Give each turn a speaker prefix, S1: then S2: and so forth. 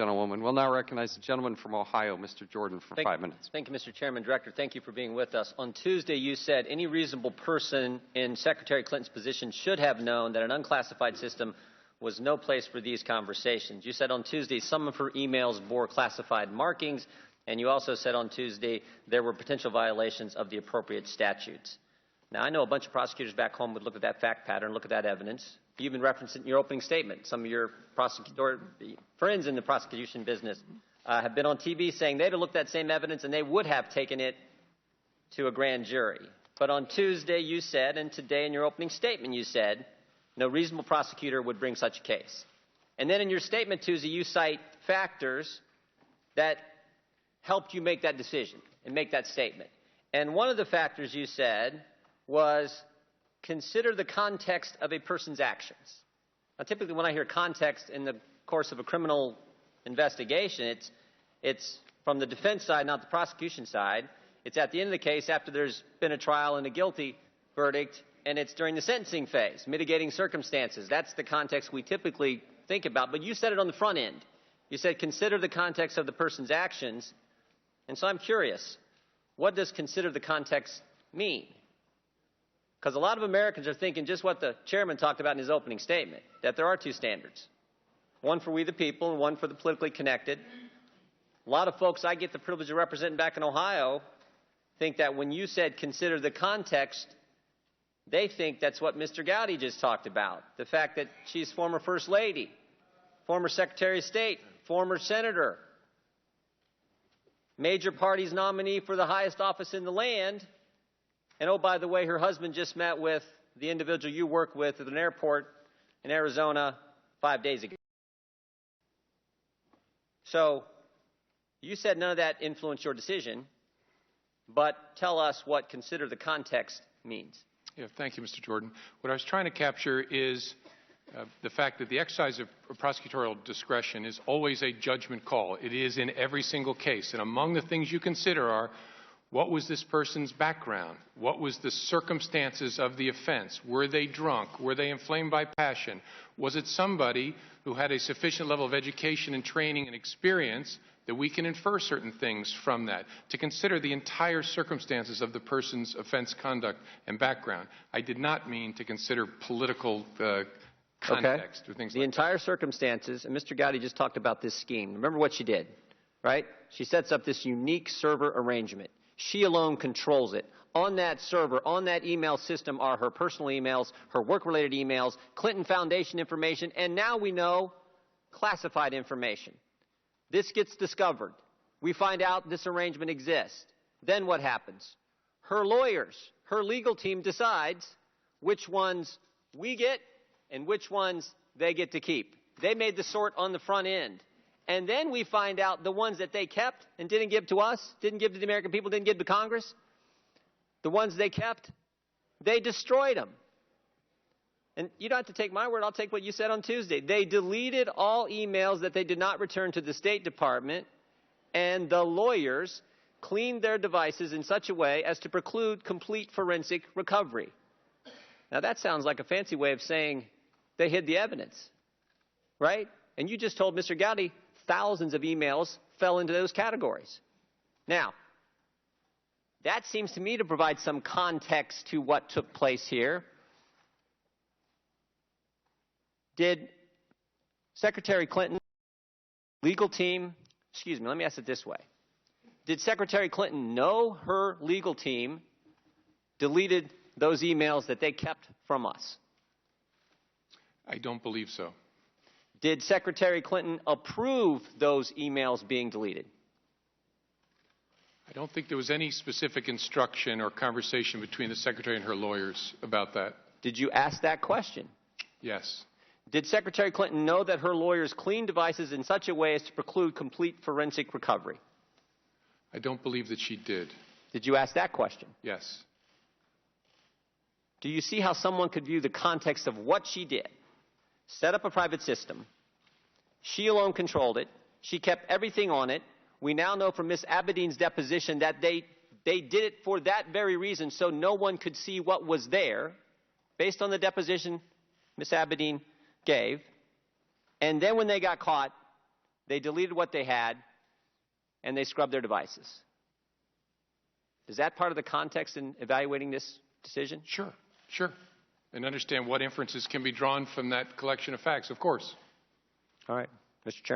S1: Gentlewoman. We'll now recognize the gentleman from Ohio, Mr. Jordan, for 5 minutes.
S2: Thank you, Mr. Chairman. Director, thank you for being with us. On Tuesday, you said any reasonable person in Secretary Clinton's position should have known that an unclassified system was no place for these conversations. You said on Tuesday some of her emails bore classified markings, and you also said on Tuesday there were potential violations of the appropriate statutes. Now, I know a bunch of prosecutors back home would look at that fact pattern, look at that evidence. You even referenced it in your opening statement. Some of your friends in the prosecution business have been on TV saying they'd have looked at that same evidence and they would have taken it to a grand jury. But on Tuesday you said, and today in your opening statement you said, no reasonable prosecutor would bring such a case. And then in your statement Tuesday you cite factors that helped you make that decision and make that statement. And one of the factors you said was consider the context of a person's actions. Now, typically when I hear context in the course of a criminal investigation, it's from the defense side, not the prosecution side. It's at the end of the case after there's been a trial and a guilty verdict, and it's during the sentencing phase, mitigating circumstances. That's the context we typically think about. But you said it on the front end. You said consider the context of the person's actions. And so I'm curious, what does consider the context mean? Because a lot of Americans are thinking just what the chairman talked about in his opening statement, that there are two standards, one for we the people and one for the politically connected. A lot of folks I get the privilege of representing back in Ohio think that when you said consider the context, they think that's what Mr. Gowdy just talked about, the fact that she's former First Lady, former Secretary of State, former Senator, major party's nominee for the highest office in the land. And oh, by the way, her husband just met with the individual you work with at an airport in Arizona 5 days ago. So you said none of that influenced your decision, but tell us what consider the context means.
S3: Yeah, thank you, Mr. Jordan. What I was trying to capture is the fact that the exercise of prosecutorial discretion is always a judgment call. It is in every single case. And among the things you consider are, what was this person's background? What was the circumstances of the offense? Were they drunk? Were they inflamed by passion? Was it somebody who had a sufficient level of education and training and experience that we can infer certain things from that? To consider the entire circumstances of the person's offense conduct and background. I did not mean to consider political context or things like that. The entire
S2: circumstances, and Mr. Gowdy just talked about this scheme. Remember what she did, right? She sets up this unique server arrangement. She alone controls it. On that server, on that email system are her personal emails, her work-related emails, Clinton Foundation information, and now we know classified information. This gets discovered. We find out this arrangement exists. Then what happens? Her lawyers, her legal team decides which ones we get and which ones they get to keep. They made the sort on the front end. And then we find out the ones that they kept and didn't give to us, didn't give to the American people, didn't give to Congress, the ones they kept, they destroyed them. And you don't have to take my word. I'll take what you said on Tuesday. They deleted all emails that they did not return to the State Department, and the lawyers cleaned their devices in such a way as to preclude complete forensic recovery. Now, that sounds like a fancy way of saying they hid the evidence, right? And you just told Mr. Gowdy thousands of emails fell into those categories. Now, that seems to me to provide some context to what took place here. Did Secretary Clinton, legal team, let me ask it this way. Did Secretary Clinton know her legal team deleted those emails that they kept from us?
S3: I don't believe so.
S2: Did Secretary Clinton approve those emails being deleted?
S3: I don't think there was any specific instruction or conversation between the Secretary and her lawyers about that.
S2: Did you ask that question?
S3: Yes.
S2: Did Secretary Clinton know that her lawyers cleaned devices in such a way as to preclude complete forensic recovery?
S3: I don't believe that she did.
S2: Did you ask that question?
S3: Yes.
S2: Do you see how someone could view the context of what she did? Set up a private system. She alone controlled it. She kept everything on it. We now know from Ms. Abedin's deposition that they did it for that very reason, so no one could see what was there, based on the deposition Ms. Abedin gave. And then when they got caught, they deleted what they had, and they scrubbed their devices. Is that part of the context in evaluating this decision?
S3: Sure, sure. And understand what inferences can be drawn from that collection of facts, of course.
S2: All right. Mr. Chairman.